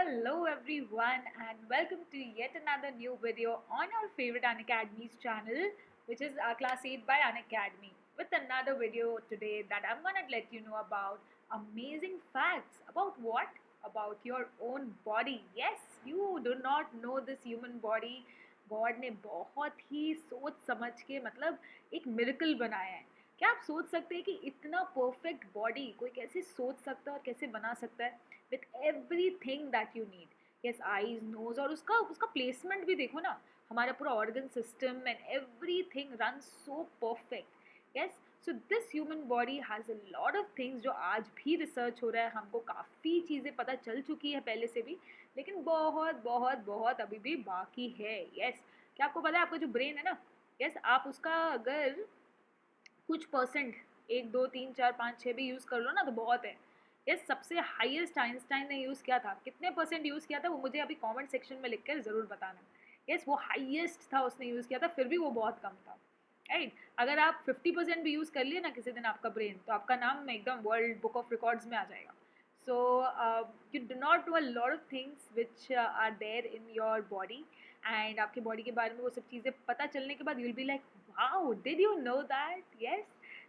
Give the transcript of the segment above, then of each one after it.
Hello everyone and welcome to yet another new video on our favorite Unacademy's channel, which is Class 8 by Unacademy, with another video today that I'm gonna let you know about amazing facts about what? About your own body. Yes, you do not know this human body. God ने बहुत ही सोच समझ के मतलब एक miracle बनाया है. क्या आप सोच सकते हैं कि इतना परफेक्ट बॉडी कोई कैसे सोच सकता है और कैसे बना सकता है with everything that you need. Yes, eyes, nose और उसका उसका प्लेसमेंट भी देखो ना. हमारा पूरा organ system and everything run so perfect. Yes, so this human body has a lot of things जो आज भी रिसर्च हो रहा है. हमको काफ़ी चीज़ें पता चल चुकी है पहले से भी, लेकिन बहुत बहुत बहुत अभी भी बाकी है. यस, क्या आपको पता है आपका जो ब्रेन है ना, यस, आप उसका अगर कुछ परसेंट 1 2 3 4 5 6 भी यूज़ कर लो ना तो बहुत है. यस, सबसे हाईएस्ट आइंस्टाइन ने यूज़ किया था. कितने परसेंट यूज़ किया था वो मुझे अभी कमेंट सेक्शन में लिख कर ज़रूर बताना. यस, वो हाईएस्ट था, उसने यूज़ किया था, फिर भी वो बहुत कम था. राइट, अगर आप 50% भी यूज़ कर लिए ना किसी दिन आपका ब्रेन, तो आपका नाम एकदम वर्ल्ड बुक ऑफ रिकॉर्ड्स में आ जाएगा. So you do not know a lot of things which are there in your body. And आपके बॉडी के बारे में वो सब चीज़ें पता चलने के बाद you will be like wow, did you know that. Yes,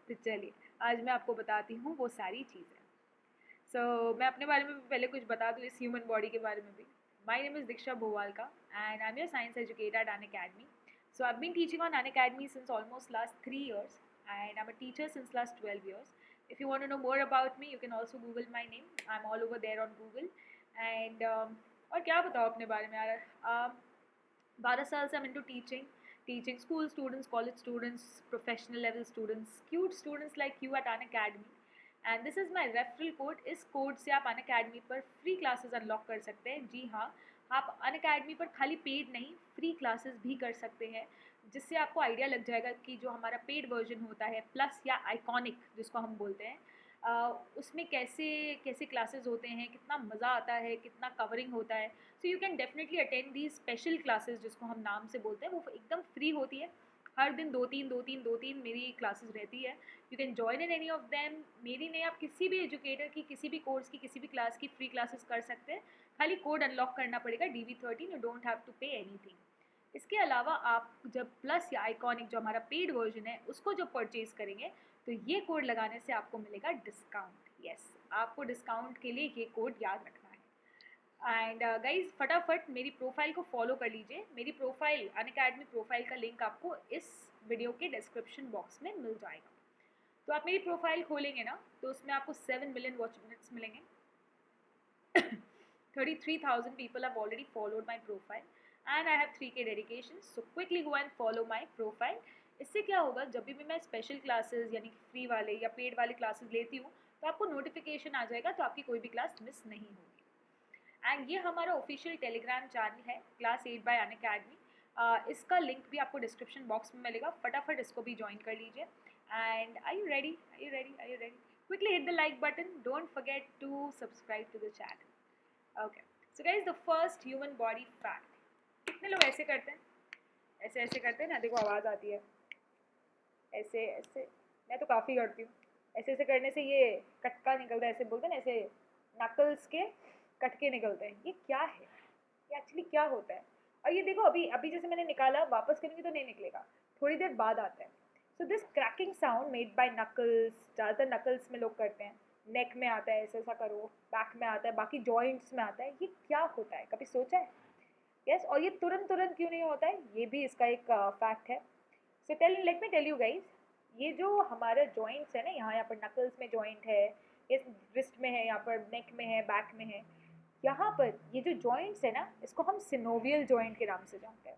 तो चलिए आज मैं आपको बताती हूँ वो सारी चीज़ें. मैं अपने बारे में भी पहले कुछ बता दूँ, इस ह्यूमन बॉडी के बारे में भी. My name is Diksha Bhowalka and I am your science educator at Unacademy. So I've been teaching on Unacademy since almost last 3 years and I'm a teacher since last 12 years. If you want to know more about me, you can also Google my name. I'm all over there on Google. And और क्या बताओ अपने बारे में यार. 12 साल से I'm into teaching school students, college students, professional level students, cute students like you at Unacademy. And this is my referral code. इस कोड से आप अनअकैडमी पर फ्री क्लासेस अनलॉक कर सकते हैं. जी हाँ, आप अनअकैडमी पर खाली पेड नहीं, फ्री क्लासेस भी कर सकते हैं, जिससे आपको आइडिया लग जाएगा कि जो हमारा पेड वर्जन होता है प्लस या आइकॉनिक जिसको हम बोलते हैं, उसमें कैसे कैसे क्लासेस होते हैं, कितना मज़ा आता है, कितना कवरिंग होता है. सो you can definitely attend the special classes जिसको हम नाम से बोलते हैं. वो एकदम फ्री होती है. हर दिन 2 3 मेरी क्लासेस रहती है. You can join in any of them. मेरी नहीं, आप किसी भी एजुकेटर की, किसी भी कोर्स की, किसी भी क्लास की फ्री क्लासेस कर सकते हैं. खाली कोड अनलॉक करना पड़ेगा DV13. You don't have to pay anything. इसके अलावा आप जब प्लस या आइकॉनिक जो हमारा पेड वर्जन है उसको जब परचेज करेंगे तो ये कोड लगाने से आपको मिलेगा डिस्काउंट. यस, आपको डिस्काउंट के लिए ये कोड याद रखना है. एंड गाइज, फटाफट मेरी प्रोफाइल को फॉलो कर लीजिए. मेरी प्रोफाइल, अनअकैडमी प्रोफाइल का लिंक आपको इस वीडियो के डिस्क्रिप्शन बॉक्स में मिल जाएगा. तो आप मेरी प्रोफाइल खोलेंगे ना तो उसमें आपको 7 मिलियन वॉच मिनट्स मिलेंगे. 33,000 people have already followed my profile and I have 3K dedications. So quickly go and follow my profile. इससे क्या होगा, जब भी मैं स्पेशल क्लासेस यानी कि फ्री वाले या पेड वाले क्लासेस लेती हूँ तो आपको नोटिफिकेशन आ जाएगा, तो आपकी कोई भी क्लास मिस नहीं होगी. एंड ये हमारा ऑफिशियल टेलीग्राम चैनल है, क्लास 8 बाय अनअकैडमी. इसका लिंक भी आपको डिस्क्रिप्शन बॉक्स में मिलेगा. फटाफट इसको भी ज्वाइन कर लीजिए. And are you ready? Are you ready? Are you ready? Quickly hit the like button. Don't forget to subscribe to the channel. Okay, so guys, the first human body fact. कितने लोग ऐसे करते हैं, ऐसे ऐसे करते हैं ना, देखो आवाज़ आती है ऐसे ऐसे. मैं तो काफ़ी करती हूँ. ऐसे ऐसे करने से ये कटका निकलता है, ऐसे बोलते हैं ना, ऐसे नकल्स के कटके निकलते हैं. ये क्या है, ये एक्चुअली क्या होता है? और ये देखो, अभी अभी जैसे मैंने निकाला, वापस करूँगी तो नहीं निकलेगा, थोड़ी देर बाद आता है. So this cracking sound made bye knuckles, ज़्यादातर नकल्स में लोग करते हैं. नेक में आता है, ऐसा ऐसा करो, बैक में आता है, बाकी जॉइंट्स में आता है. ये क्या होता है, कभी सोचा है? यस, और ये तुरंत तुरंत क्यों नहीं होता है, ये भी इसका एक फैक्ट है. So let me tell you guys. ये जो हमारा जॉइंट्स है ना, यहाँ यहाँ पर नकल्स में जॉइंट है, ये रिस्ट में है, यहाँ पर नेक में है, बैक में है. यहाँ पर ये जो जॉइंट्स है ना, इसको हम सिनोवियल जॉइंट के नाम से जानते हैं.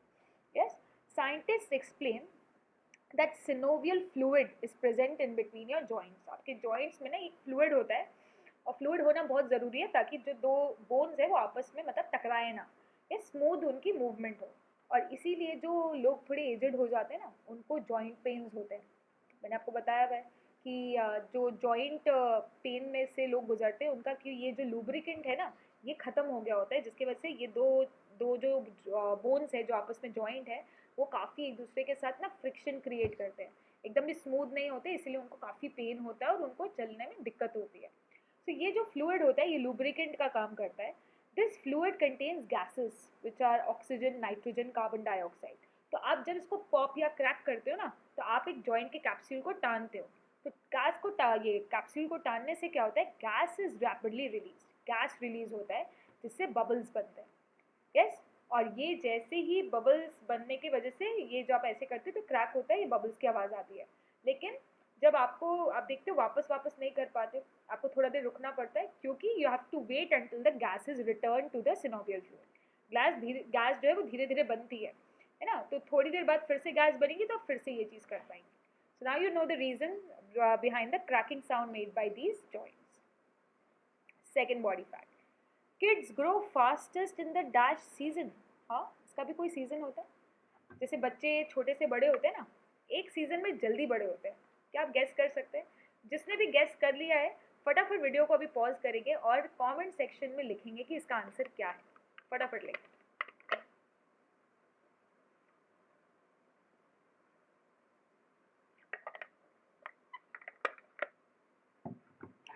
Yes, scientist explain that synovial fluid is present in between your joints. आपके जॉइंट्स में ना एक फ्लूइड होता है, और फ्लूइड होना बहुत ज़रूरी है ताकि जो दो बोन्स है वो आपस में मतलब टकराए ना, या स्मूथ उनकी मूवमेंट हो. और इसीलिए जो लोग थोड़े एजड हो जाते हैं ना, उनको जॉइंट पेन्स होते हैं. मैंने आपको बताया हुआ है कि जो जॉइंट पेन में से लोग गुजरते हैं उनका, कि ये जो लुब्रिकेंट है ना, ये ख़त्म हो गया होता है, जिसकी वजह से ये दो दो जो बोन्स है जो आपस में जॉइंट है वो काफ़ी एक दूसरे के साथ ना फ्रिक्शन क्रिएट करते हैं, एकदम भी स्मूथ नहीं होते, इसलिए उनको काफ़ी पेन होता है और उनको चलने में दिक्कत होती है. तो ये जो फ्लूइड होता है ये लुब्रिकेंट का काम करता है. This fluid contains gases which are oxygen, nitrogen, carbon dioxide. तो आप जब इसको पॉप या क्रैक करते हो ना, तो आप एक जॉइंट के कैप्सूल को टानते हो। तो गैस को ये कैप्सूल को टानने से क्या होता है, gas is rapidly release, gas release होता है जिससे बबल्स बनते हैं। यस, और ये जैसे ही बबल्स बनने की वजह से ये जो आप ऐसे करते हो तो क्रैक होता है, ये बबल्स की आवाज़ आती है। लेकिन जब आप देखते हो वापस वापस नहीं कर पाते हो, आपको थोड़ा देर रुकना पड़ता है, क्योंकि you have to wait until the gas is return to the synovial fluid. Gas जो है वो धीरे धीरे बनती है ना, तो थोड़ी देर बाद फिर से गैस बनेगी तो फिर से ये चीज़ कर पाएंगे। So now you know the reason behind the cracking sound made by these joints. Second body fact, kids grow fastest in the dash season. हाँ, इसका भी कोई सीजन होता है। जैसे बच्चे छोटे से बड़े होते हैं ना, एक सीजन में जल्दी बड़े होते हैं। क्या आप गेस कर सकते हैं? जिसने भी गेस कर लिया है फटाफट वीडियो को अभी पॉज करेंगे और कमेंट सेक्शन में लिखेंगे कि इसका आंसर क्या है। फटाफट लिखें।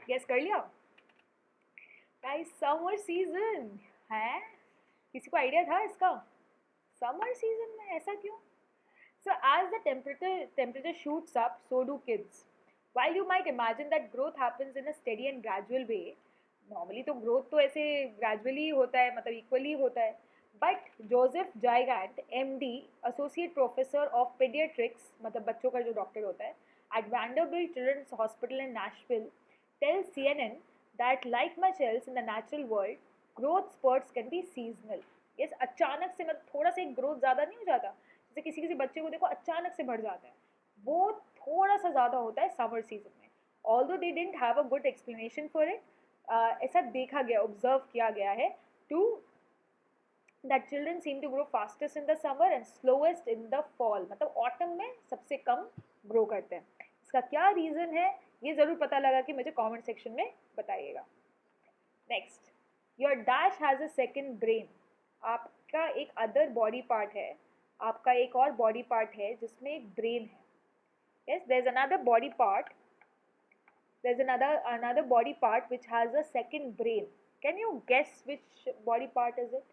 गेस कर लिया गाइस? समर सीजन है। किसी को आइडिया था इसका? समर सीजन में ऐसा क्यों? So as the temperature shoots up, so do kids. While you might imagine that growth happens in a steady and gradual way, normally तो growth तो ऐसे gradually होता है, मतलब equally होता है. But Joseph Gigant, MD, Associate Professor of Pediatrics, मतलब बच्चों का जो डॉक्टर होता है, at Vanderbilt Children's Hospital in Nashville, tells CNN that like much else in the natural world, growth spurts can be seasonal. Yes, अचानक से मतलब थोड़ा सा एक ग्रोथ ज़्यादा नहीं हो जाता, जैसे किसी किसी बच्चे को देखो अचानक से बढ़ जाता है, वो थोड़ा सा ज़्यादा होता है समर सीजन में। Although they didn't have a good explanation for it, ऐसा देखा गया, ऑब्जर्व किया गया है to that children seem to grow fastest in the summer and slowest in the fall, मतलब ऑटम में सबसे कम ग्रो करते हैं। इसका क्या रीज़न है ये ज़रूर पता लगा कि मुझे कमेंट सेक्शन में बताइएगा। Next, your dash has a second brain. आपका एक अदर बॉडी पार्ट है, आपका एक और बॉडी पार्ट है जिसमें एक ब्रेन है। yes, there's another body part, there's another body part which has a second brain. Can you guess which body part is it?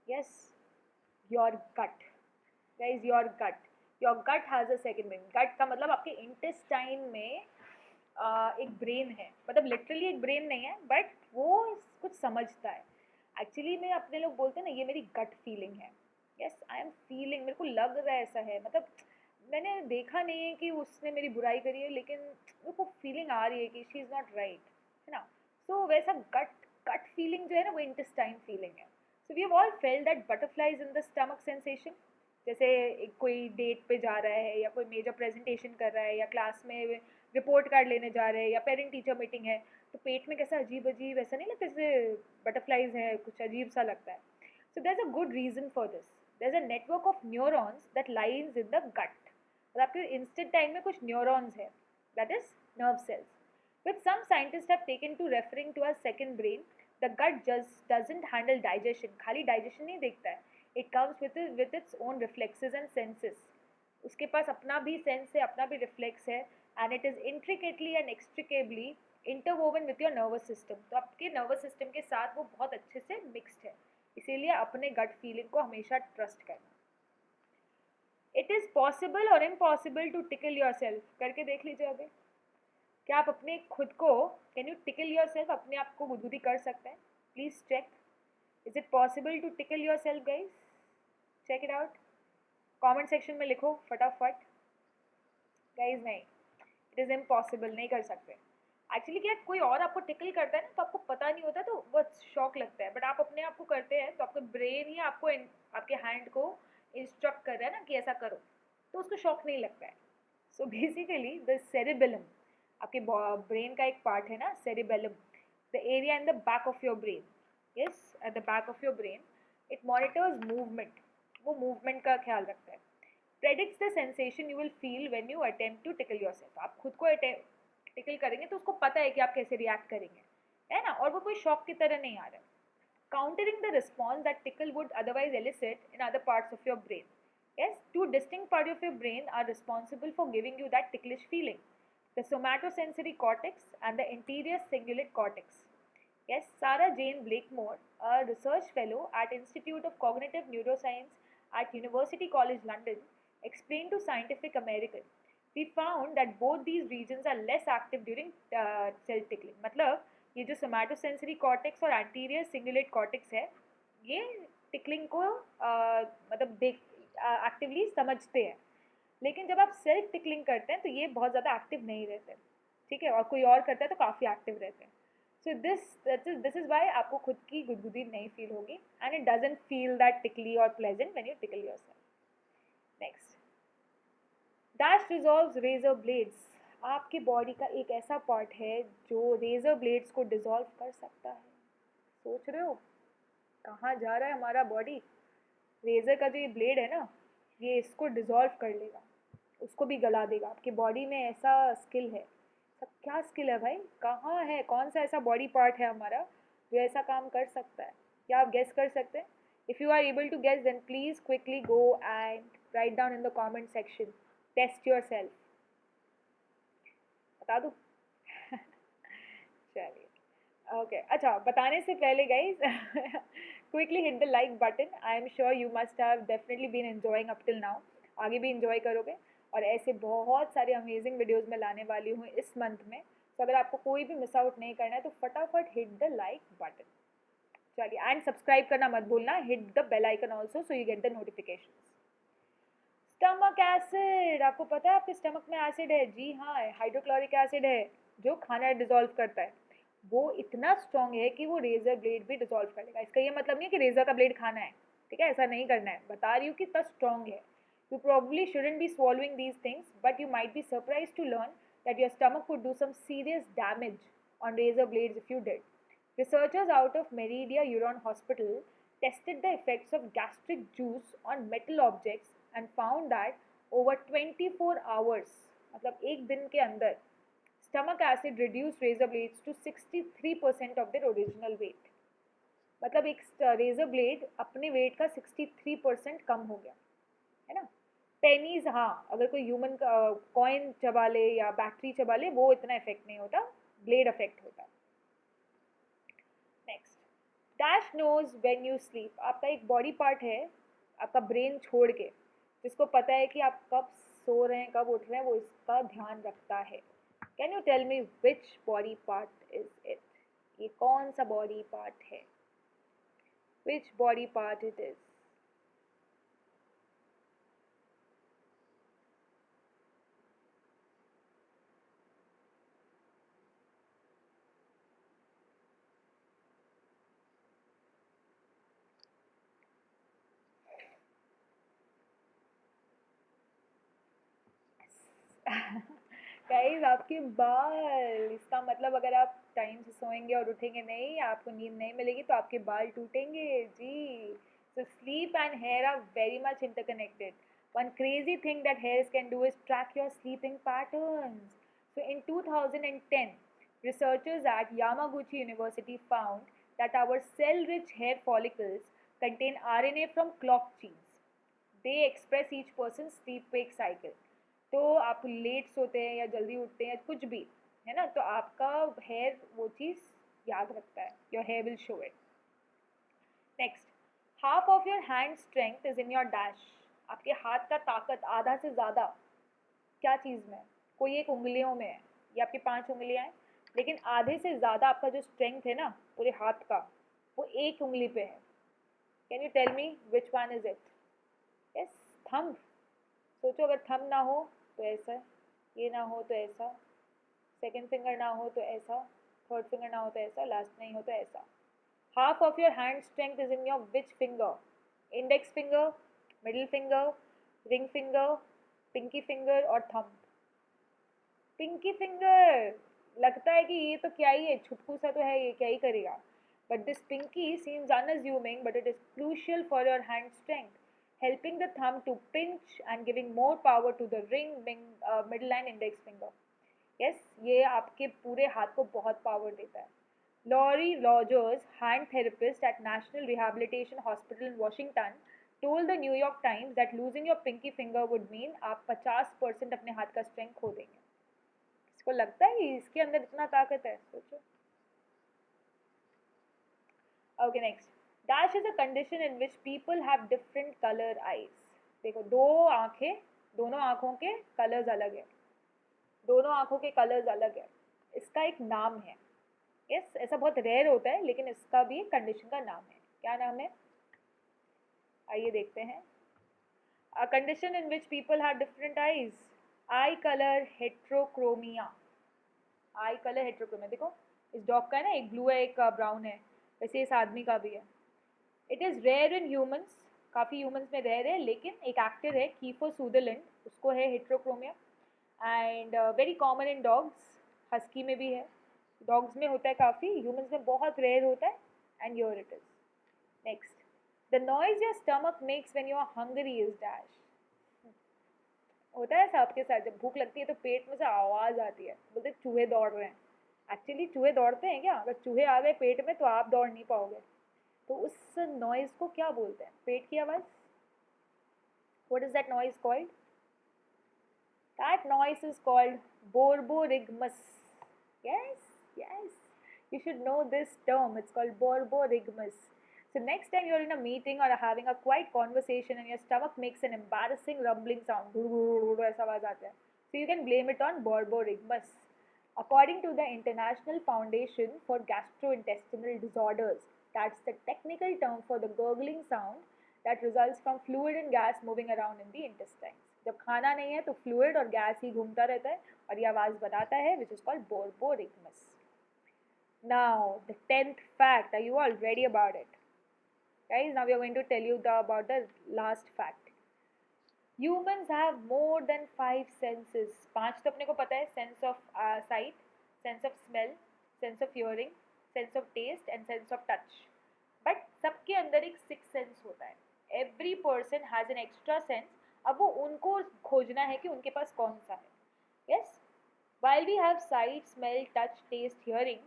Yes, your gut guys, your gut has a second brain. gut का मतलब आपके intestine में एक brain है, मतलब literally एक brain नहीं है, बट वो कुछ समझता है। एक्चुअली में अपने लोग बोलते हैं ना, ये मेरी गट फीलिंग है। यस, आई एम फीलिंग, मेरे को लग रहा है ऐसा है, मतलब मैंने देखा नहीं है कि उसने मेरी बुराई करी है, लेकिन मेरे को फीलिंग आ रही है कि शी इज़ नॉट राइट, है ना। सो वैसा गट फीलिंग जो है ना, वो इंटेस्टाइन फीलिंग है। So we have all felt that butterflies in the stomach sensation. जैसे कोई डेट पे जा रहा है या कोई मेजर प्रेजेंटेशन कर रहा है या क्लास में रिपोर्ट कार्ड लेने जा रहे हैं या पेरेंट टीचर मीटिंग है, तो पेट में कैसा अजीब अजीब ऐसा नहीं लगता, जैसे बटरफ्लाइज है, कुछ अजीब सा लगता है। So there is a good reason for this. There is a network of neurons that lies in the gut, और आपके इंस्टेंटाइन में कुछ न्यूरॉन्स है, that is nerve cells, which some scientists have taken to referring to as second brain. The gut just doesn't handle digestion, खाली digestion नहीं देखता है, it comes with its own reflexes and senses. उसके पास अपना भी sense है, अपना भी रिफ्लेक्स है, and it is intricately and extricably interwoven with your nervous system. तो आपके नर्वस सिस्टम के साथ वो बहुत अच्छे से मिक्सड है, इसीलिए अपने गट फीलिंग को हमेशा ट्रस्ट करना। इट इज़ पॉसिबल और impossible to tickle yourself, करके देख लीजिए अभी। क्या आप अपने खुद को, can you tickle yourself, अपने आप को गुदगुदी कर सकते हैं? Please check, is it possible to tickle yourself guys? Check it out, comment section में लिखो फटाफट। गाइज नहीं, इट इज़ इम्पॉसिबल, नहीं कर सकते। एक्चुअली क्या, कोई और आपको टिकल करता है ना, तो आपको पता नहीं होता, तो बहुत शॉक लगता है, बट आप अपने आप को करते हैं तो आपका ब्रेन ही आपको आपके हैंड को इंस्ट्रक्ट कर रहा है ना कि ऐसा करो, तो उसको शॉक नहीं लगता है। सो बेसिकली द सेरिबेलम, आपके ब्रेन का एक पार्ट है ना, cerebellum, the area in the back of your brain, yes, at the back of your brain, it monitors movement, वो मूवमेंट का ख्याल रखता है। predicts the sensation you will feel when you attempt to tickle yourself. आप खुद को tackle करेंगे तो उसको पता है कि आप कैसे रिएक्ट करेंगे, है ना, और वो कोई शॉक की तरह नहीं आ रहा है। Countering the response that tickle would otherwise elicit in other parts of your brain. Yes, two distinct parts of your brain are responsible for giving you that ticklish feeling: the somatosensory cortex and the anterior cingulate cortex. Yes, Sarah Jane Blakemore, a research fellow at Institute of Cognitive Neuroscience at University College London, explained to Scientific American, we found that both these regions are less active during self tickling. मतलब ये जो somatosensory cortex और anterior cingulate cortex है, ये tickling को मतलब देख actively समझते हैं, लेकिन जब आप सेल्फ टिकलिंग करते हैं तो ये बहुत ज़्यादा एक्टिव नहीं रहते, ठीक है, और कोई और करता है तो काफ़ी एक्टिव रहते हैं. सो दिस इज वाई आपको खुद की गुदगुदी नहीं फील होगी and it doesn't feel that tickly or pleasant when you tickle yourself. Next, dash dissolves razor blades. आपकी बॉडी का एक ऐसा पार्ट है जो रेजर ब्लेड्स को डिजॉल्व कर सकता है. सोच रहे हो कहाँ जा रहा है हमारा बॉडी? रेजर का जो ये ब्लेड है ना, ये इसको डिजॉल्व कर लेगा, उसको भी गला देगा. आपकी बॉडी में ऐसा स्किल है. सब क्या स्किल है भाई? कहाँ है? कौन सा ऐसा बॉडी पार्ट है हमारा जो ऐसा काम कर सकता है? क्या आप गेस कर सकते हैं? If you are able to guess then please quickly go and write down in the comment section. Test yourself. बता दूँ? चलिए, ओके. अच्छा, बताने से पहले guys quickly hit the like button. I am sure you must have definitely been enjoying up till now. आगे भी enjoy करोगे और ऐसे बहुत सारे अमेजिंग वीडियोस मैं लाने वाली हूँ इस मंथ में. तो अगर आपको कोई भी मिस आउट नहीं करना है तो फटाफट हिट द लाइक बटन. चलिए, एंड सब्सक्राइब करना मत भूलना. Hit the bell icon also so you get the notification. Stomach acid. आपको पता है आपके स्टमक में एसिड है? जी हाँ, हाइड्रोक्लोरिक एसिड है जो खाना डिजोल्व करता है. वो इतना स्ट्रॉन्ग है कि वो रेजर ब्लेड भी डिजोल्व कर लेगा. इसका ये मतलब नहीं है कि रेजर का ब्लेड खाना है, ठीक है, ऐसा नहीं करना है. बता रही हूँ कि इतना स्ट्रॉन्ग है. You probably shouldn't be swallowing these things, but you might be surprised to learn that your stomach could do some serious damage on razor blades if you did. Researchers out of Meridia Huron Hospital tested the effects of gastric juice on metal objects and found that over 24 hours, मतलब एक दिन के अंदर, stomach acid reduced razor blades to 63% of their original weight. मतलब एक razor blade अपने wait का 63% कम हो गया, है ना. पेनीज, हाँ, अगर कोई ह्यूमन कॉइन चबा ले या बैटरी चबा ले वो इतना इफेक्ट नहीं होता, ब्लेड इफेक्ट होता. Next, dash nose when you sleep. आपका एक बॉडी पार्ट है आपका ब्रेन छोड़ के, जिसको पता है कि आप कब सो रहे हैं कब उठ रहे हैं, वो इसका ध्यान रखता है. Can you tell me which body part is it? ये कौन सा बॉडी पार्ट है? Which body part it is? Guys, आपके बाल. इसका मतलब अगर आप टाइम से सोएंगे और उठेंगे नहीं, आपको नींद नहीं मिलेगी तो आपके बाल टूटेंगे जी. So sleep and hair are very much interconnected. One crazy thing that hairs can do is track your sleeping patterns. So in 2010, researchers at Yamaguchi University found that our cell-rich hair follicles contain RNA from clock genes. They express each person's sleep-wake cycle. तो आप late सोते हैं या जल्दी उठते हैं कुछ भी, है ना, तो आपका हेयर वो चीज़ याद रखता है. Your hair will show it. Next, half of your hand strength is in your dash. आपके हाथ का ताकत आधा से ज़्यादा क्या चीज़ में है? कोई एक उंगलियों में है. ये आपकी 5 उंगलियां हैं, लेकिन आधे से ज़्यादा आपका जो स्ट्रेंथ है ना पूरे हाथ का, वो एक उंगली पे है. Can you tell me which one is it? Yes, thumb. सोचो, अगर थंब ना हो तो ऐसा, ये ना हो तो ऐसा, सेकंड फिंगर ना हो तो ऐसा, थर्ड फिंगर ना हो तो ऐसा, लास्ट नहीं हो तो ऐसा. Half of your hand strength is in your which finger? Index finger, middle finger, ring finger, pinky finger और थंब. Pinky finger. लगता है कि ये तो क्या ही है, छुटकू सा तो है, ये क्या ही करेगा. But this pinky seems unassuming, but it is crucial for your hand strength, helping the thumb to pinch and giving more power to the middle and index finger. Yes, ये आपके पूरे हाथ को बहुत पावर देता है. Laurie Rogers, hand therapist at National Rehabilitation Hospital in Washington, told the New York Times that losing your pinky finger would mean आप 50% अपने हाथ का स्ट्रेंथ खो देंगे. इसको लगता है इसके अंदर इतना ताकत है? सोचो. Okay, next. Dash is a condition in which people have different color eyes. देखो, दो आंखें, दोनों आंखों के कलर्स अलग है, दोनों आंखों के कलर्स अलग है, इसका एक नाम है. यस, ऐसा बहुत रेयर होता है, लेकिन इसका भी एक कंडीशन का नाम है. क्या नाम है? आइए देखते हैं. A condition in which people have different eyes. Eye color heterochromia. Eye colour heterochromia. देखो, इस डॉग का है ना, एक ब्लू है एक ब्राउन है, वैसे इस आदमी का भी है. It is rare in humans, काफ़ी ह्यूमंस में रेयर है, लेकिन एक एक्टर है कीफर सूदरलैंड, उसको है heterochromia. And very common in dogs, husky में भी है, डॉग्स में होता है काफ़ी, ह्यूमंस में बहुत रेयर होता है. And your it is. Next. The noise your stomach makes when you are hungry is dash. होता है ऐसा आपके साथ, जब भूख लगती है तो पेट में से आवाज़ आती है, बोलते चूहे दौड़ रहे हैं. एक्चुअली चूहे दौड़ते हैं क्या? अगर चूहे आ गए पेट में तो आप दौड़ नहीं पाओगे. तो उस नॉइज़ को क्या बोलते हैं? पेट की आवाज़. What is that noise called? That noise is called borborygmus. Yes, yes. You should know this term. It's called borborygmus. So next time you're in a meeting or having a quiet conversation and your stomach makes an embarrassing rumbling sound, ऐसा आवाज आता है, so you can blame it on borborygmus. According to the International Foundation for Gastrointestinal Disorders, that's the technical term for the gurgling sound that results from fluid and gas moving around in the intestines. जब खाना नहीं है तो fluid और gas ही घूमता रहता है और ये आवाज़ बनाता है, which is called borborygmus. Now, the 10th fact. Are you all ready about it? Guys, now we are going to tell you about the last fact. Humans have more than 5 senses. 5 तो अपने को पता है. Sense of sight, sense of smell, sense of hearing, sense of taste and sense of touch. But सबके अंदर एक 6 sense होता है. Every person has an extra sense. अब वो उनको खोजना है कि उनके पास कौन सा है. Yes? While we have sight, smell, touch, taste, hearing,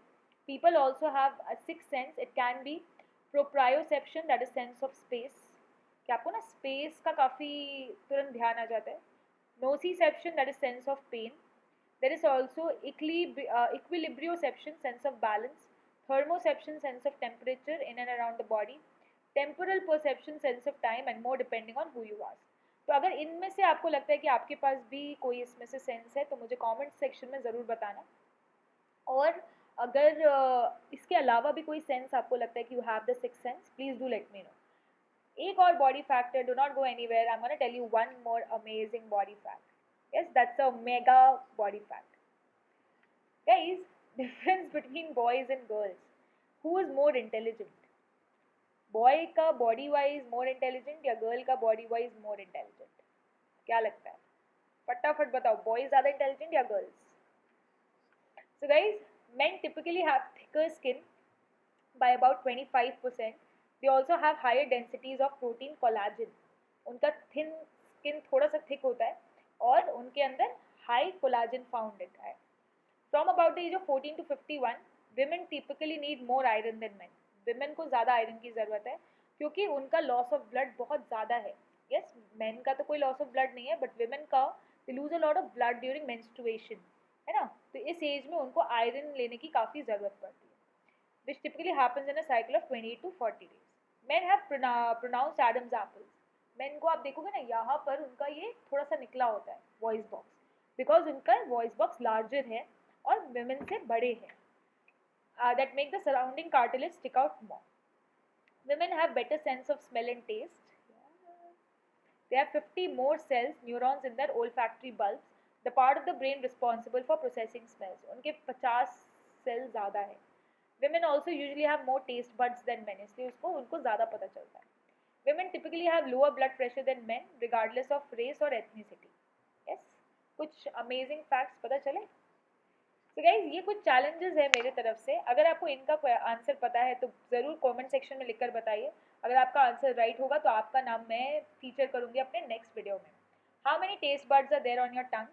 people also have a 6th sense. It can be proprioception, that is sense of space. कि आपको ना स्पेस का काफ़ी तुरंत ध्यान आ जाता है. नोसीसेप्शन, that is sense of pain. There is also equilibrioception, sense of balance. Thermoception, sense of temperature in and around the body. Temporal perception, sense of time, and more depending on who you ask. तो अगर इनमें से आपको लगता है कि आपके पास भी कोई इसमें से सेंस है तो मुझे कमेंट सेक्शन में ज़रूर बताना. और अगर इसके अलावा भी कोई सेंस आपको लगता है कि you have the 6th sense, please do let me know. एक और body factor, do not go anywhere, I am gonna tell you one more amazing body fact. Yes, that's a mega body fact. Guys, difference between boys and girls. Who is more intelligent? Boy का body wise more intelligent या girl का body wise more intelligent? क्या लगता है? फटाफट बताओ, boys ज़्यादा intelligent या girls? So guys, men typically have thicker skin by about 25%. They also have higher densities of protein collagen. उनका थिन स्किन थोड़ा सा थिक होता है और उनके अंदर हाई कोलाजन फाउंड है. From about the age of 14 to 51, women typically need more iron than men. Women को ज़्यादा आयरन की ज़रूरत है क्योंकि उनका लॉस ऑफ ब्लड बहुत ज़्यादा है. Yes, men का तो कोई लॉस ऑफ ब्लड नहीं है, बट women का they lose a lot of blood during menstruation, है ना? तो इस एज में उनको आयरन लेने की काफ़ी ज़रूरत पड़ती है, which typically happens in a cycle of 28 to 40 days. Men have pronounced Adam's apples. Men को आप देखोगे ना, यहाँ पर उनका ये थोड़ा सा निकला होता है वॉइस बॉक्स, बिकॉज उनका वॉइस बॉक्स लार्जर है और women से बड़े हैं. That make the surrounding cartilage stick out more. Women have better sense of smell and taste. They have 50 more cells, neurons in their olfactory bulbs, the part of the brain responsible for processing smells. उनके 50 cells ज़्यादा है. Women also usually have more taste buds than men, इसलिए उनको ज़्यादा पता चलता है. Women typically have lower blood pressure than men, regardless of race or ethnicity. Yes, कुछ amazing facts पता चले? तो गाइज, ये कुछ चैलेंजेस है मेरे तरफ से. अगर आपको इनका आंसर पता है तो ज़रूर कमेंट सेक्शन में लिखकर बताइए. अगर आपका आंसर राइट होगा तो आपका नाम मैं फीचर करूँगी अपने नेक्स्ट वीडियो में. How many taste buds are there on your tongue?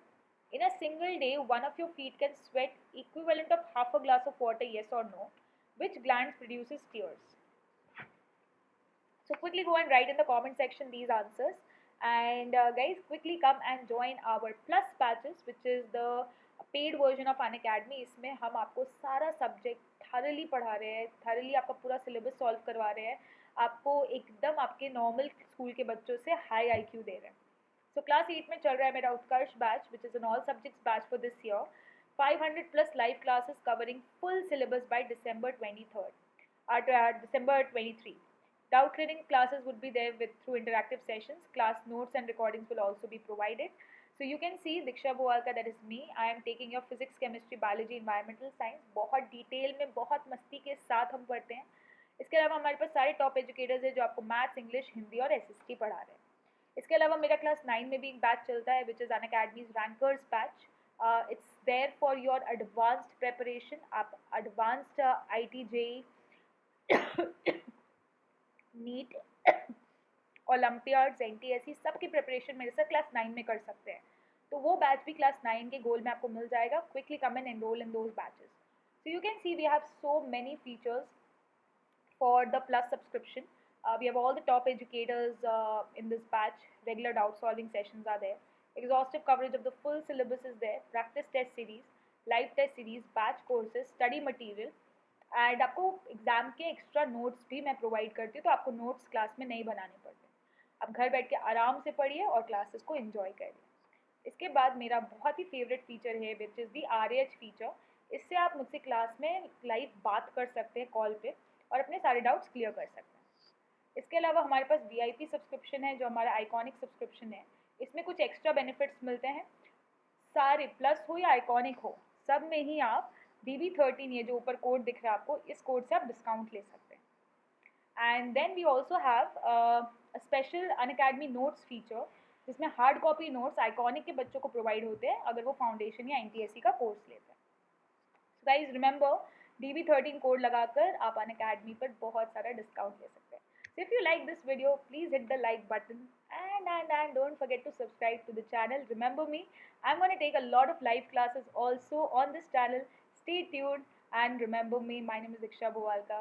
In a single day, one of your feet can sweat equivalent of half a glass of water, yes or no? Which gland produces tears? So quickly go and write in the comment section these answers. And guys, quickly come and join our plus patches, which is the paid version of Unacademy. इसमें हम आपको सारा subject thoroughly पढ़ा रहे हैं, thoroughly आपका पूरा syllabus solve करवा रहे हैं, आपको एकदम आपके नॉर्मल स्कूल के बच्चों से हाई IQ दे रहे हैं। सो क्लास 8 में चल रहा है मेरा Utkarsh batch, which is an all subjects batch for this year. 500 plus live classes covering full syllabus by December 23rd, December 23. Doubt clearing classes would be there with through interactive sessions. Class notes and recordings will also be provided. So you can see Diksha Boalka, that is me. I am taking your physics, chemistry, biology, environmental science. बहुत detail में, बहुत मस्ती के साथ हम पढ़ते हैं। इसके अलावा हमारे पास सारे टॉप एजुकेटर्स हैं जो आपको मैथ्स, इंग्लिश, हिंदी और SST पढ़ा रहे हैं। इसके अलावा मेरा क्लास 9 में भी एक बैच चलता है, which is Unacademy's rankers batch. It's there for your advanced preparation. आप advanced IT JEE NEET olympiads NTSE सबकी प्रिपरेशन मेरे साथ क्लास 9 में कर सकते हैं। तो वो बैच भी क्लास 9 के गोल में आपको मिल जाएगा। Quickly come and enroll in those batches. So you can see we have so many features for the plus subscription. We have all the top educators in this batch. Regular doubt solving sessions are there. Exhaustive coverage of the full syllabus is there. Practice test series, live test series, batch courses, study material. And आपको exam के extra notes भी मैं provide करती हूँ, तो आपको notes class में नहीं बनाने पड़ते। आप घर बैठ के आराम से पढ़िए और क्लासेस को एंजॉय करिए। इसके बाद मेरा बहुत ही फेवरेट फीचर है, which is the RH feature. इससे आप मुझसे क्लास में लाइव बात कर सकते हैं कॉल पे और अपने सारे डाउट्स क्लियर कर सकते हैं। इसके अलावा हमारे पास VIP सब्सक्रिप्शन है, जो हमारा आइकॉनिक सब्सक्रिप्शन है। इसमें कुछ एक्स्ट्रा बेनिफिट्स मिलते हैं। सारे प्लस हो या आइकॉनिक हो, सब में ही आप DB13, ये जो ऊपर कोड दिख रहा है आपको, इस कोड से आप डिस्काउंट ले सकते हैं। And then we also have special Unacademy notes feature, जिसमें हार्ड कॉपी नोट्स आइकॉनिक के बच्चों को प्रोवाइड होते हैं अगर वो फाउंडेशन या NTSE का कोर्स लेते हैं। So guys remember, DB13 code लगाकर आप अनअकैडमी पर बहुत सारा डिस्काउंट ले सकते हैं। So if you like this video, please hit the like button and don't forget to subscribe to the channel. Remember me, I'm going to take a lot of live classes also on this channel. Stay tuned and remember me. My name is Diksha Boalka.